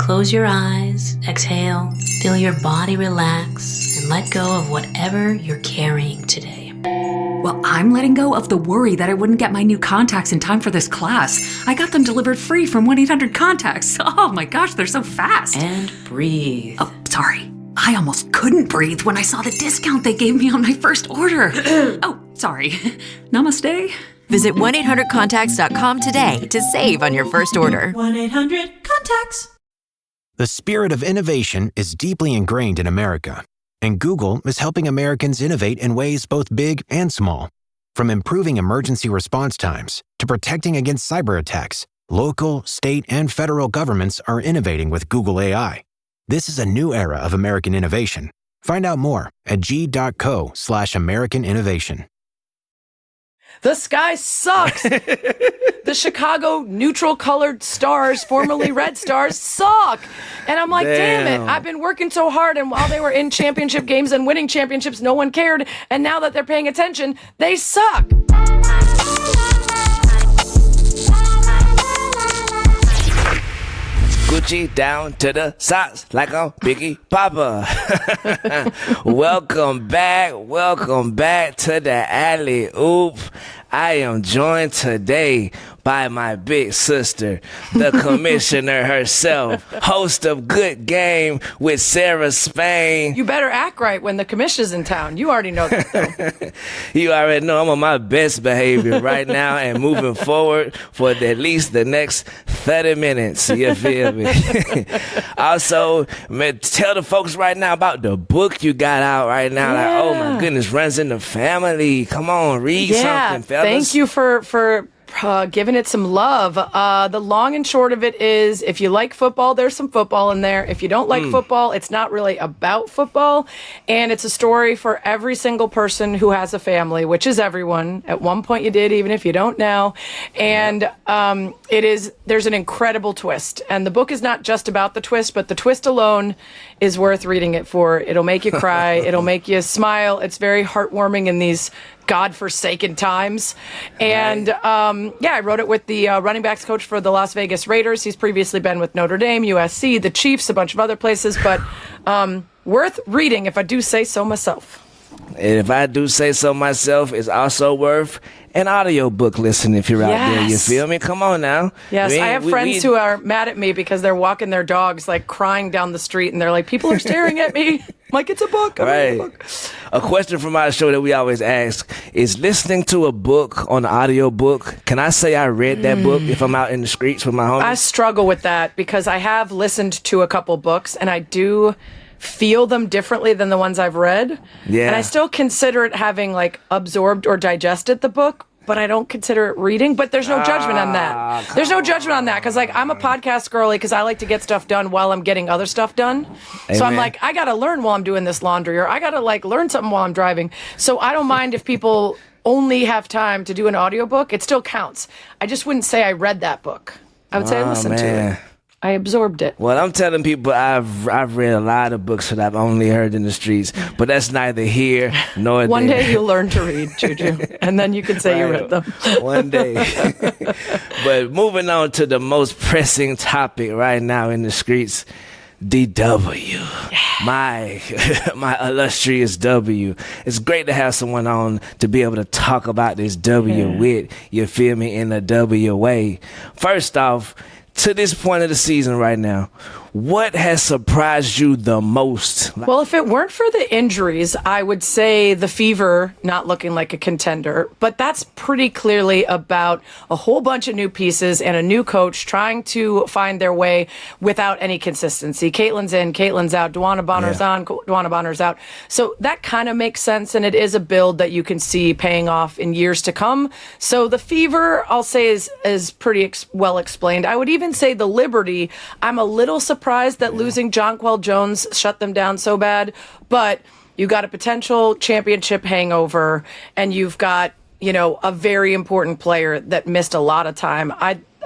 Close your eyes, exhale, feel your body relax, and let go of whatever you're carrying today. Well, I'm letting go of the worry that I wouldn't get my new contacts in time for this class. I got them delivered free from 1-800-CONTACTS. Oh my gosh, they're so fast. And breathe. Oh, sorry. I almost couldn't breathe when I saw the discount they gave me on my first order. Oh, sorry. Namaste. Visit 1-800-CONTACTS.com today to save on your first order. 1-800-CONTACTS. The spirit of innovation is deeply ingrained in America, and Google is helping Americans innovate in ways both big and small. From improving emergency response times to protecting against cyber attacks, local, state, and federal governments are innovating with Google AI. This is a new era of American innovation. Find out more at g.co/American innovation. The sky sucks. The Chicago neutral-colored stars, formerly Red Stars, suck. And I'm like, damn it. I've been working so hard, and while they were in championship games and winning championships, no one cared. And now that they're paying attention, they suck. Gucci down to the socks like I'm Biggie Papa. Welcome back to the alley oop. I am joined today by my big sister, the commissioner herself, host of Good Game with Sarah Spain. You better act right when the commissioner's in town. You already know that, though. You already know I'm on my best behavior right now and moving forward for at least the next 30 minutes. You feel me? Also, tell the folks right now about the book you got out right now. Yeah. Like, oh my goodness, runs in the family. Come on, read something, fellas. Thank you for giving it some love. The long and short of it is, if you like football, there's some football in there. If you don't like football, it's not really about football. And it's a story for every single person who has a family, which is everyone. At one point you did, even if you don't now. And there's an incredible twist. And the book is not just about the twist, but the twist alone is worth reading it for. It'll make you cry. It'll make you smile. It's very heartwarming in these godforsaken times. And I wrote it with the running backs coach for the Las Vegas Raiders. He's previously been with Notre Dame, USC, the Chiefs, a bunch of other places, but worth reading if I do say so myself. And if I do say so myself, it's also worth an audiobook listen if you're out there. You feel me? Come on now. Yes, I have friends who are mad at me because they're walking their dogs, like crying down the street, and they're like, people are staring at me. I'm like, it's a book. I'm reading a book. A question from our show that we always ask is, listening to a book on an audio book, can I say I read that book if I'm out in the streets with my homies? I struggle with that because I have listened to a couple books, and I do feel them differently than the ones I've read. Yeah. And I still consider it having like absorbed or digested the book, but I don't consider it reading. But there's no judgment on that. There's no judgment on that because like I'm a podcast girly because I like to get stuff done while I'm getting other stuff done. Amen. So I'm like, I got to learn while I'm doing this laundry, or I got to like learn something while I'm driving. So I don't mind if people only have time to do an audiobook. It still counts. I just wouldn't say I read that book. I would say I listened to it. I absorbed it. Well, I'm telling people I've read a lot of books that I've only heard in the streets, but that's neither here nor there. One day you'll learn to read, Juju, and then you can say you read them. One day. But moving on to the most pressing topic right now in the streets, DW. My illustrious W. It's great to have someone on to be able to talk about this W with, you feel me, in a W way. First off, to this point of the season right now, what has surprised you the most? Well, if it weren't for the injuries, I would say the Fever not looking like a contender. But that's pretty clearly about a whole bunch of new pieces and a new coach trying to find their way without any consistency. Caitlin's in, Caitlin's out, Duana Bonner's on, Duana Bonner's out. So that kind of makes sense, and it is a build that you can see paying off in years to come. So the Fever, I'll say, is pretty well explained. I would even say the Liberty, I'm a little surprised that losing Jonquel Jones shut them down so bad, but you got a potential championship hangover, and you've got, a very important player that missed a lot of time.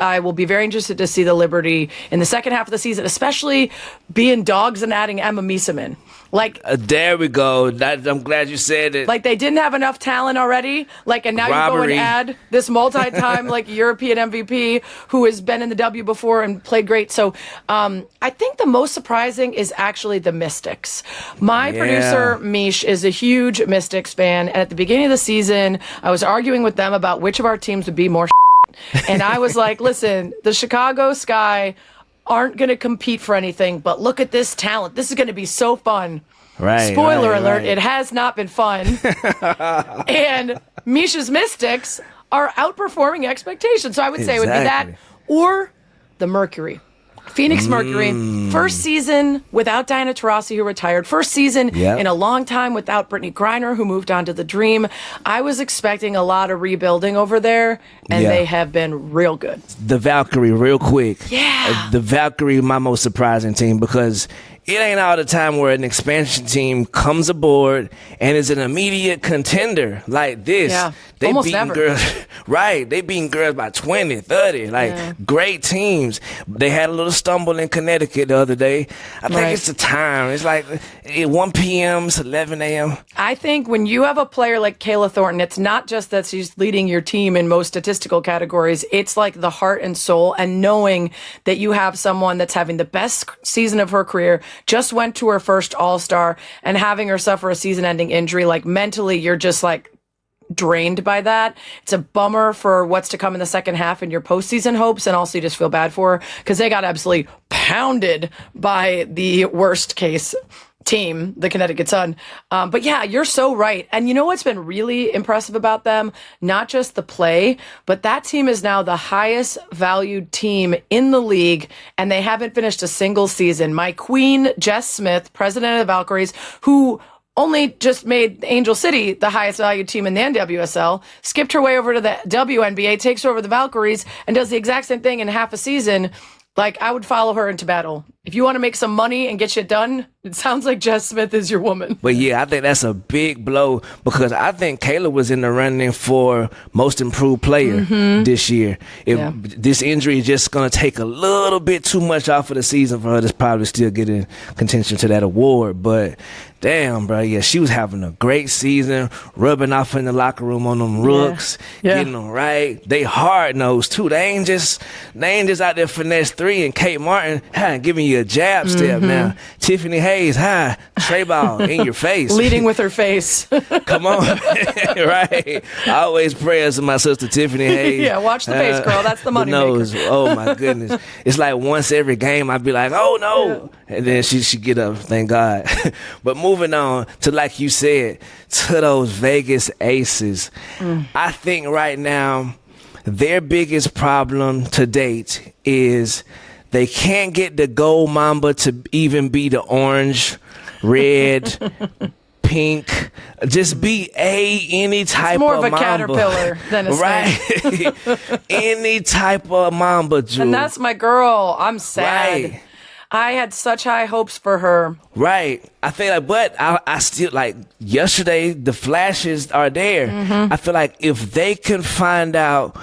I will be very interested to see the Liberty in the second half of the season, especially being dogs and adding Emma Miesemann. Like, there we go. I'm glad you said it. like they didn't have enough talent already. Like, and now you go and add this multi-time like European MVP who has been in the W before and played great. So I think the most surprising is actually the Mystics. My producer Mish is a huge Mystics fan, and at the beginning of the season, I was arguing with them about which of our teams would be more. And I was like, listen, the Chicago Sky aren't going to compete for anything, but look at this talent. This is going to be so fun. Right. Spoiler alert, it has not been fun. And Misha's Mystics are outperforming expectations. So I would say it would be that or the Mercury. Phoenix Mercury, first season without Diana Taurasi, who retired. First season in a long time without Brittany Griner, who moved on to the Dream. I was expecting a lot of rebuilding over there, and they have been real good. The Valkyrie, real quick. Yeah. The Valkyrie, my most surprising team, because it ain't all the time where an expansion team comes aboard and is an immediate contender like this. Yeah, they almost beating never. girls, right? They beating girls by 20, 30, great teams. They had a little stumble in Connecticut the other day. I think it's the time. It's like 1 p.m. to 11 a.m. I think when you have a player like Kayla Thornton, it's not just that she's leading your team in most statistical categories. It's like the heart and soul, and knowing that you have someone that's having the best season of her career, just went to her first All-Star, and having her suffer a season-ending injury, like mentally, you're just like drained by that. It's a bummer for what's to come in the second half and your postseason hopes, and also you just feel bad for her because they got absolutely pounded by the worst case team, the Connecticut Sun. But yeah, you're so right. And you know what's been really impressive about them? Not just the play, but that team is now the highest valued team in the league, and they haven't finished a single season. My queen, Jess Smith, president of the Valkyries, who only just made Angel City the highest valued team in the NWSL, skipped her way over to the WNBA, takes over the Valkyries, and does the exact same thing in half a season. Like, I would follow her into battle. If you want to make some money and get shit done, it sounds like Jess Smith is your woman. But yeah, I think that's a big blow, because I think Kayla was in the running for most improved player this year. If this injury is just going to take a little bit too much off of the season for her to probably still get in contention to that award. But damn, bro, yeah, she was having a great season, rubbing off in the locker room on them rooks, getting them right. They hard-nosed, too. They ain't just out there finesse three, and Kate Martin giving you a jab step now. Tiffany Hayes, tray ball in your face. Leading with her face. Come on. Right. I always prayers to my sister Tiffany Hayes. Yeah, watch the face, girl. That's the money maker. Oh, my goodness. It's like once every game I'd be like, oh, no. And then she get up, thank God. But moving on to, like you said, to those Vegas Aces. I think right now their biggest problem to date is they can't get the gold mamba to even be the orange, red, pink. Just be any type of mamba. It's more of a caterpillar than a snake. Right. Any type of mamba, Drew. And that's my girl. I'm sad. Right. I had such high hopes for her. Right. I feel like, but I still, like, yesterday, the flashes are there. I feel like if they can find out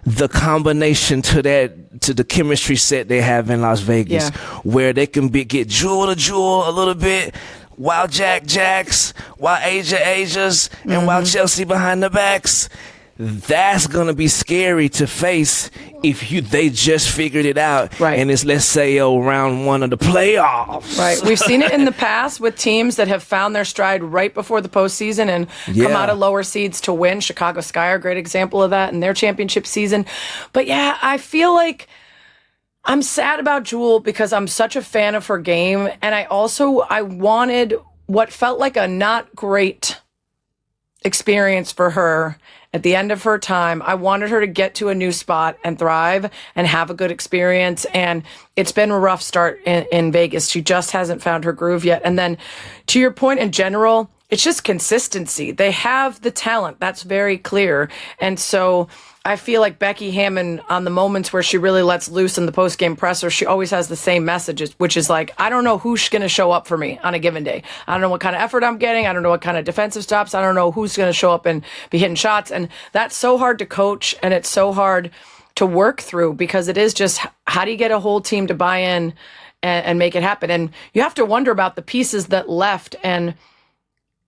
the combination to the chemistry set they have in Las Vegas, where they can get jewel to jewel a little bit, while Jacks, while Asia's, and while Chelsea behind the backs. That's gonna be scary to face if they just figured it out, right? And it's, let's say, round one of the playoffs, right? We've seen it in the past with teams that have found their stride right before the postseason and come out of lower seeds to win. Chicago Sky are a great example of that in their championship season. But yeah, I feel like I'm sad about Jewel because I'm such a fan of her game, and I wanted what felt like a not great experience for her. At the end of her time, I wanted her to get to a new spot and thrive and have a good experience. And it's been a rough start in Vegas. She just hasn't found her groove yet. And then to your point in general, it's just consistency. They have the talent. That's very clear. And so I feel like Becky Hammon, on the moments where she really lets loose in the post-game presser, she always has the same messages, which is like, I don't know who's going to show up for me on a given day. I don't know what kind of effort I'm getting. I don't know what kind of defensive stops. I don't know who's going to show up and be hitting shots. And that's so hard to coach, and it's so hard to work through, because it is just, how do you get a whole team to buy in and make it happen? And you have to wonder about the pieces that left. And,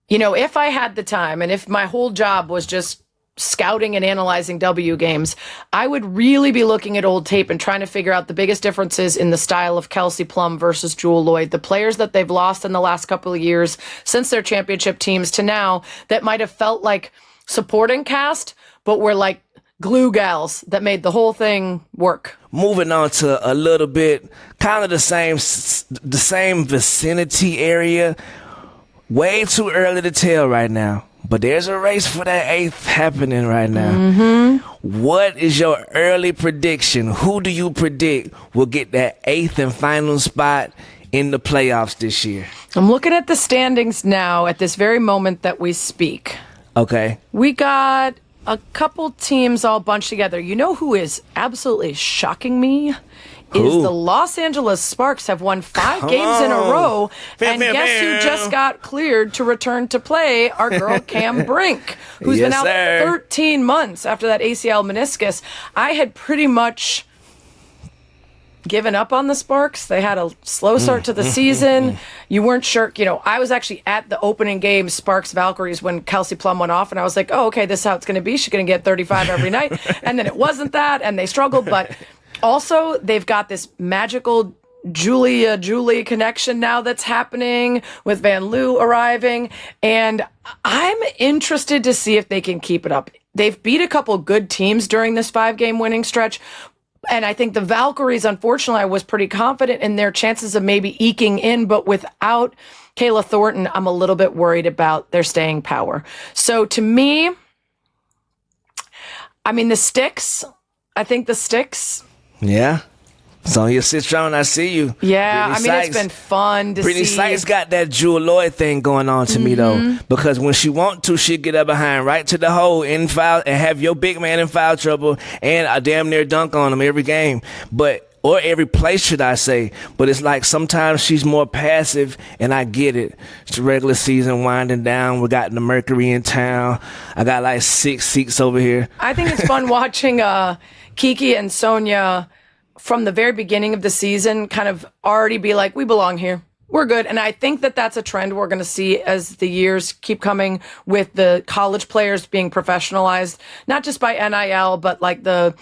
you know, if I had the time and if my whole job was just scouting and analyzing W games, I would really be looking at old tape and trying to figure out the biggest differences in the style of Kelsey Plum versus Jewel Lloyd, the players that they've lost in the last couple of years since their championship teams to now that might have felt like supporting cast, but were like glue gals that made the whole thing work. Moving on to a little bit, kind of the same vicinity area. Way too early to tell right now, but there's a race for that 8th happening right now. Mm-hmm. What is your early prediction? Who do you predict will get that 8th and final spot in the playoffs this year? I'm looking at the standings now at this very moment that we speak. Okay. We got a couple teams all bunched together. You know who is absolutely shocking me? Is the Los Angeles Sparks have won 5 games in a row. And guess who just got cleared to return to play? Our girl Cam Brink, who's been out 13 months after that ACL meniscus. I had pretty much given up on the Sparks. They had a slow start to the season. You weren't sure. You know, I was actually at the opening game, Sparks Valkyries, when Kelsey Plum went off, and I was like, oh, okay, this is how it's going to be. She's going to get 35 every night. And then it wasn't that, and they struggled. But also, they've got this magical Julie connection now that's happening with Van Loo arriving. And I'm interested to see if they can keep it up. They've beat a couple good teams during this 5-game winning stretch. And I think the Valkyries, unfortunately, I was pretty confident in their chances of maybe eking in, but without Kayla Thornton, I'm a little bit worried about their staying power. So to me, I mean, the Sticks, Yeah. So you sit strong, I see you. Yeah, Brittany I mean, Sykes. it's been fun to Brittany see. Sykes got that Jewel Lloyd thing going on to me, though. Because when she want to, she'll get up behind right to the hole in foul and have your big man in foul trouble and a damn near dunk on him every game. Or every play, should I say. But it's like sometimes she's more passive, and I get it. It's the regular season winding down. We got the Mercury in town. I got like 6 seats over here. I think it's fun watching Kiki and Sonia from the very beginning of the season kind of already be like, we belong here. We're good. And I think that that's a trend we're going to see as the years keep coming with the college players being professionalized, not just by NIL, but like the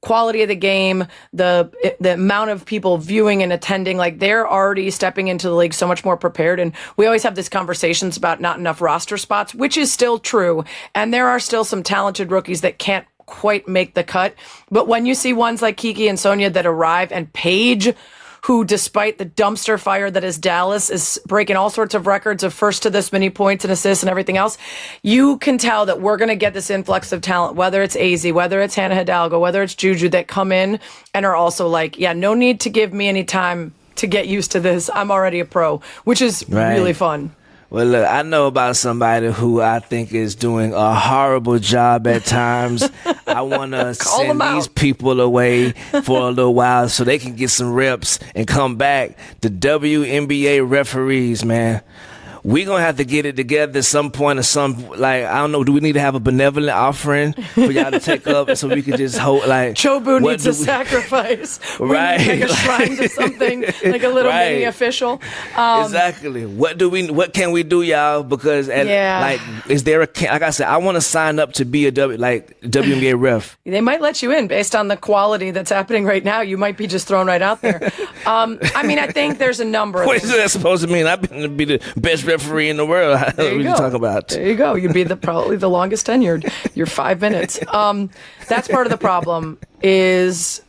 quality of the game, the amount of people viewing and attending. Like, they're already stepping into the league so much more prepared. And we always have these conversations about not enough roster spots, which is still true. And there are still some talented rookies that can't quite make the cut. But when you see ones like Kiki and Sonia that arrive, and Paige, who, despite the dumpster fire that is Dallas, is breaking all sorts of records of first to this many points and assists and everything else, you can tell that we're going to get this influx of talent, whether it's AZ, whether it's Hannah Hidalgo, whether it's Juju, that come in and are also like, yeah, no need to give me any time to get used to this. I'm already a pro, which is really fun. Well, look, I know about somebody who I think is doing a horrible job at times. I want to send these people away for a little while so they can get some reps and come back. The WNBA referees, man. We're going to have to get it together at some point, or I don't know, do we need to have a benevolent offering for y'all to take up so we can just hold, like... Chobu needs a sacrifice. Right. We need like a shrine to something, like a little mini official. Exactly. What can we do, y'all? Because, is there like I said, I want to sign up to be a WNBA ref. They might let you in based on the quality that's happening right now. You might be just thrown right out there. I mean, I think there's a number of What is that supposed to mean? I've been to be the best referee in the world. What are you talking about? There you go. You'd be probably the longest tenured. You're 5 minutes. That's part of the problem is,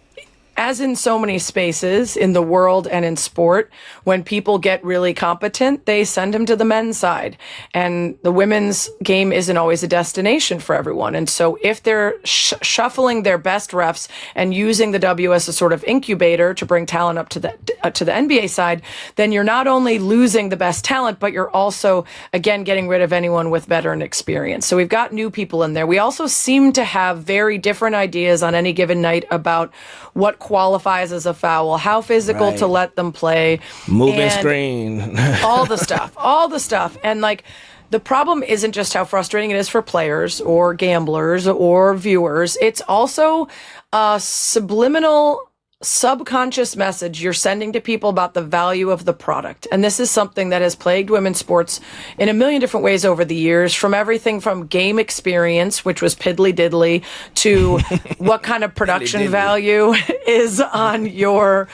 as in so many spaces in the world and in sport, when people get really competent, they send them to the men's side. And the women's game isn't always a destination for everyone. And so if they're shuffling their best refs and using the W as a sort of incubator to bring talent up to the NBA side, then you're not only losing the best talent, but you're also, again, getting rid of anyone with veteran experience. So we've got new people in there. We also seem to have very different ideas on any given night about what qualifies as a foul, how physical to let them play. Moving screen. all the stuff. And like, the problem isn't just how frustrating it is for players or gamblers or viewers. It's also a subliminal, subconscious message you're sending to people about the value of the product. And this is something that has plagued women's sports in a million different ways over the years, from everything from game experience, which was piddly diddly, to what kind of production value is on your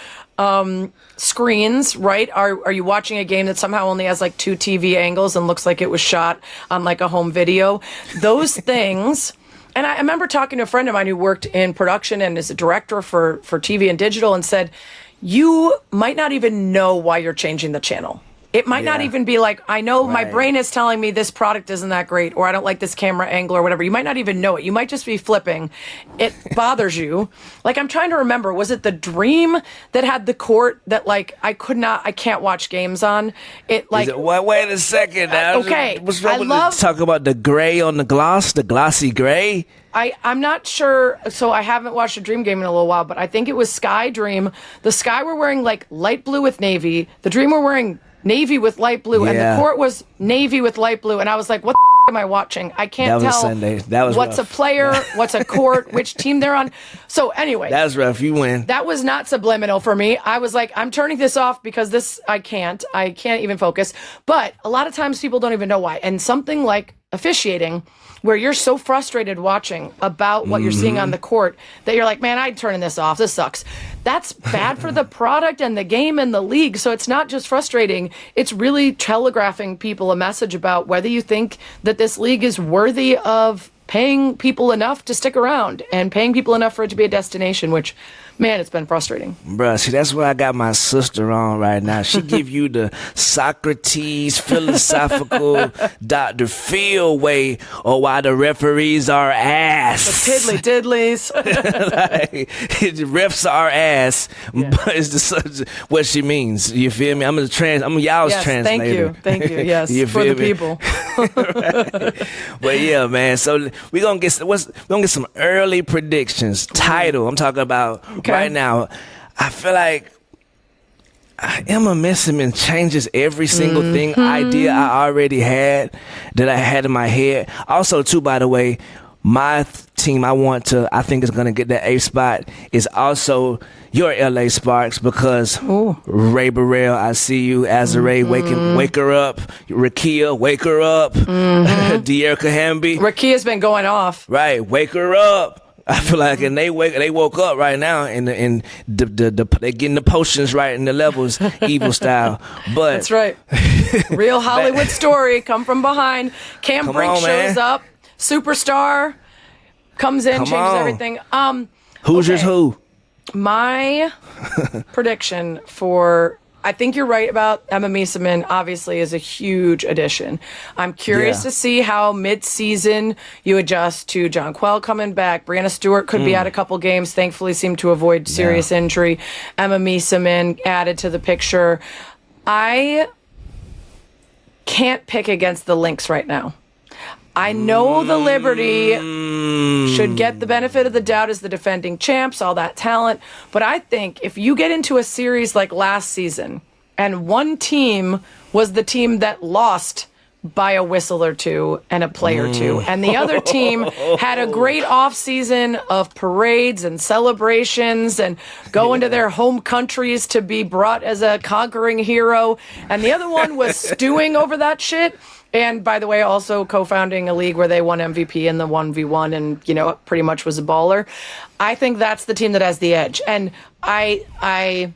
screens, right? Are you watching a game that somehow only has like 2 TV angles and looks like it was shot on like a home video? Those things. And I remember talking to a friend of mine who worked in production and is a director for TV and digital, and said, you might not even know why you're changing the channel. It might not even be like, I know my brain is telling me this product isn't that great, or I don't like this camera angle or whatever. You might not even know it. You might just be flipping. It bothers you. Like, I'm trying to remember, was it the Dream that had the court that like I can't watch games on? It like wait a second now. Okay. What's wrong with talk about the gray on the glossy gray? I'm not sure, so I haven't watched a Dream game in a little while, but I think it was Sky Dream. The Sky were wearing like light blue with navy. The Dream were wearing navy with light blue, and the court was navy with light blue, and I was like, what the am I watching? I can't tell Sunday. That was what's rough. a player, what's a court, which team they're on. So anyway. That was rough. You win. That was not subliminal for me. I was like, I'm turning this off because I can't even focus. But a lot of times people don't even know why. And something like officiating, where you're so frustrated watching about what you're seeing on the court that you're like, man, I'm turning this off. This sucks. That's bad for the product and the game and the league. So it's not just frustrating. It's really telegraphing people a message about whether you think that this league is worthy of paying people enough to stick around and paying people enough for it to be a destination, which, man, it's been frustrating. Bruh, see, that's what I got my sister on right now. She give you the Socrates philosophical Dr. Phil way, or why the referees are ass. The piddly diddlies. The refs are ass, but it's what she means. You feel me? I'm y'all's translator. Thank you. Yes, you for the me? people. Right. But yeah, man. So we're gonna get some early predictions. Title. I'm talking about right now. I feel like Emma Messiman changes every single idea I already had that I had in my head. Also, too, by the way, my team I think is going to get that A spot is also your LA Sparks, because Ray Burrell, I see you. Azare, wake her up. Rakia, wake her up. De'Erica Hamby. Rakia's been going off. Right, wake her up. I feel like, and they woke up right now, and they getting the potions right in the levels, evil style. But that's right, real Hollywood story. Come from behind. Cam Brink shows up, superstar, comes in, changes everything. Who's yours? Who? My prediction for. I think you're right about Emma Mieseman, obviously, is a huge addition. I'm curious to see how mid-season you adjust to Jonquel coming back. Brianna Stewart could be out a couple games, thankfully seemed to avoid serious injury. Emma Mieseman added to the picture. I can't pick against the Lynx right now. I know the Liberty should get the benefit of the doubt as the defending champs, all that talent. But I think if you get into a series like last season and one team was the team that lost by a whistle or two and a play or two, and the other team had a great offseason of parades and celebrations and going to their home countries to be brought as a conquering hero, and the other one was stewing over that shit. And by the way, also co-founding a league where they won MVP in the 1v1 and, pretty much was a baller. I think that's the team that has the edge. And I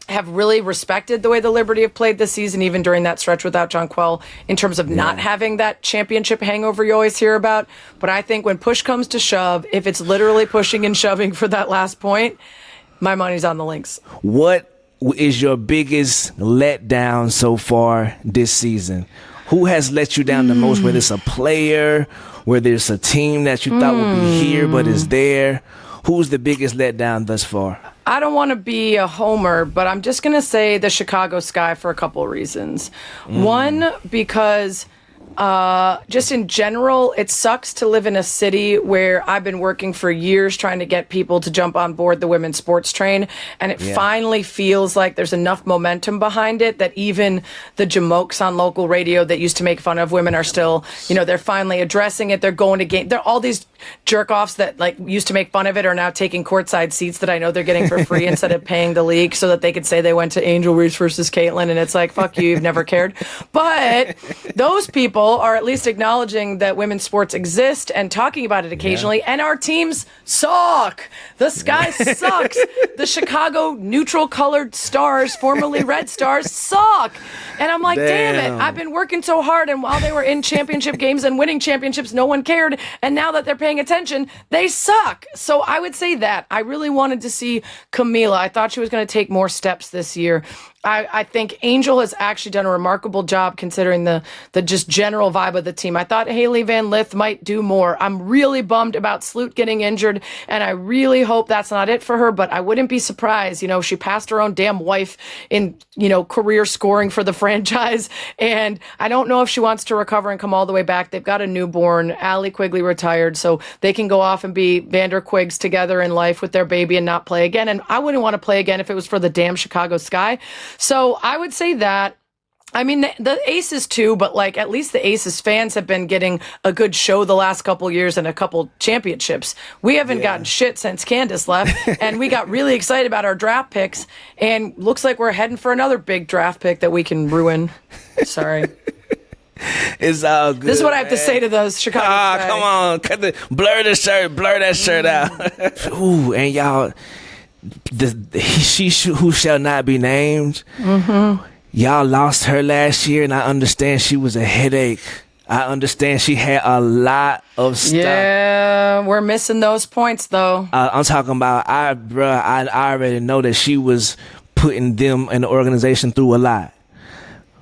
have really respected the way the Liberty have played this season, even during that stretch without Jonquel, in terms of not having that championship hangover you always hear about. But I think when push comes to shove, if it's literally pushing and shoving for that last point, my money's on the Lynx. What is your biggest letdown so far this season? Who has let you down the most, whether it's a player, whether it's a team that you thought would be here but is there? Who's the biggest letdown thus far? I don't want to be a homer, but I'm just going to say the Chicago Sky for a couple of reasons. One, because just in general, it sucks to live in a city where I've been working for years trying to get people to jump on board the women's sports train. And it finally feels like there's enough momentum behind it that even the jamokes on local radio that used to make fun of women are still, they're finally addressing it. They're going to game. They're all these jerk offs that like used to make fun of it are now taking courtside seats that I know they're getting for free instead of paying the league so that they could say they went to Angel Reese versus Caitlin. And it's like, fuck you, you've never cared. But those people are at least acknowledging that women's sports exist and talking about it occasionally. And our teams suck. The Sky sucks. The Chicago neutral colored Stars, formerly Red Stars, suck. And I'm like, damn it. I've been working so hard. And while they were in championship games and winning championships, no one cared. And now that they're paying attention, they suck. So I would say that. I really wanted to see Camila. I thought she was going to take more steps this year. I think Angel has actually done a remarkable job considering the just general vibe of the team. I thought Haley Van Lith might do more. I'm really bummed about Sloot getting injured, and I really hope that's not it for her, but I wouldn't be surprised. She passed her own damn wife in, career scoring for the franchise, and I don't know if she wants to recover and come all the way back. They've got a newborn. Allie Quigley retired, so they can go off and be Vander Quigs together in life with their baby and not play again, and I wouldn't want to play again if it was for the damn Chicago Sky. So I would say that. I mean, the Aces too, but like at least the Aces fans have been getting a good show the last couple years and a couple championships. We haven't gotten shit since Candace left, and we got really excited about our draft picks, and looks like we're heading for another big draft pick that we can ruin. Sorry. It's all good. This is what I have to say to those Chicago Sky. Come on. Blur that shirt out. Ooh, and y'all, she who shall not be named. Mm-hmm. Y'all lost her last year, and I understand she was a headache. I understand she had a lot of stuff. Yeah, we're missing those points, though. I'm talking about, I already know that she was putting them and the organization through a lot.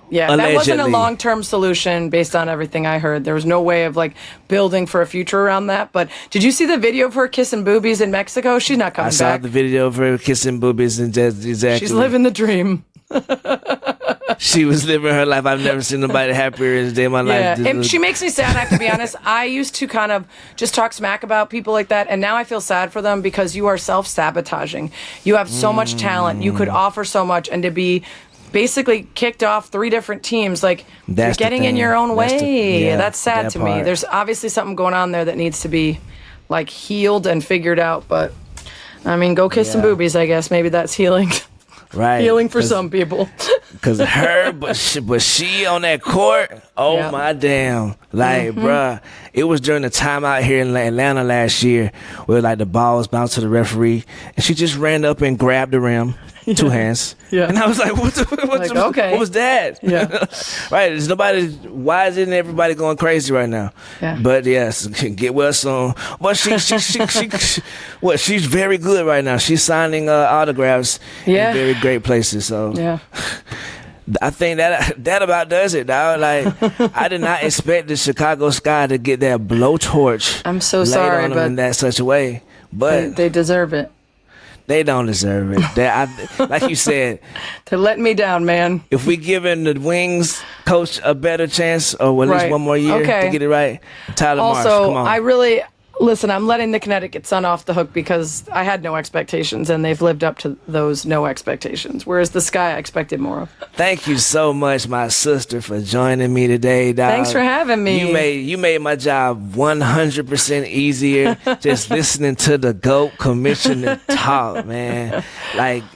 Yeah, allegedly. That wasn't a long-term solution based on everything I heard. There was no way of, building for a future around that. But did you see the video of her kissing boobies in Mexico? She's not coming back. I saw the video of her kissing boobies, and exactly. She's living the dream. She was living her life. I've never seen nobody happier in a day in my life. Yeah, and she makes me sad, I have to be honest. I used to kind of just talk smack about people like that, and now I feel sad for them because you are self-sabotaging. You have so much talent. You could offer so much, and to be basically kicked off 3 different teams, you're getting in your own way. That's sad to me. There's obviously something going on there that needs to be, healed and figured out, but, I mean, go kiss some boobies, I guess. Maybe that's healing. Right. Healing for some people. Because but she on that court, my damn. Bruh, it was during the timeout here in Atlanta last year where, the ball was bounced to the referee, and she just ran up and grabbed the rim, 2 hands. Yeah. And I was like, what was that? Yeah. Right. Why isn't everybody going crazy right now? Yeah. But yes, get well soon. But she's very good right now. She's signing autographs in very great places. So yeah. I think that about does it, dog. I did not expect the Chicago Sky to get that blowtorch. I'm so sorry, on them in that such a way. But they deserve it. They don't deserve it. Like you said, they're letting me down, man. If we giving the Wings coach a better chance, or at least one more year to get it right, Tyler Marsh, come on. Listen, I'm letting the Connecticut Sun off the hook because I had no expectations, and they've lived up to those no expectations, whereas the Sky I expected more of. Thank you so much, my sister, for joining me today, dog. Thanks for having me. You made my job 100% easier just listening to the GOAT commissioner talk, man.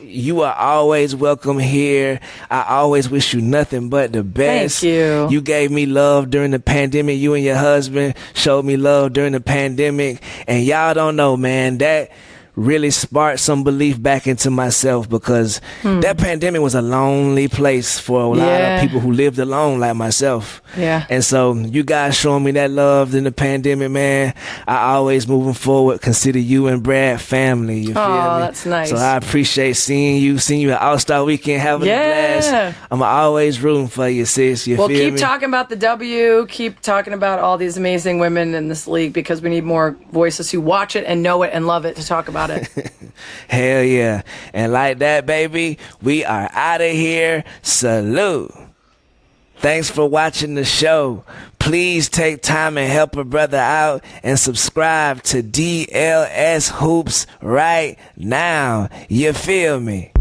You are always welcome here. I always wish you nothing but the best. Thank you. You gave me love during the pandemic. You and your husband showed me love during the pandemic. And y'all don't know, man, that really sparked some belief back into myself because that pandemic was a lonely place for a lot of people who lived alone like myself. Yeah. And so you guys showing me that love in the pandemic, man. I always moving forward consider you and Brad family. You feel me? That's nice. So I appreciate seeing you at All-Star Weekend, having a blast. I'm always rooting for you, sis. You feel me? Well, keep talking about the W. Keep talking about all these amazing women in this league because we need more voices who watch it and know it and love it to talk about it. Hell yeah. And like that, baby, we are out of here. Salute. Thanks for watching the show. Please take time and help a brother out and subscribe to DLS Hoops right now. You feel me?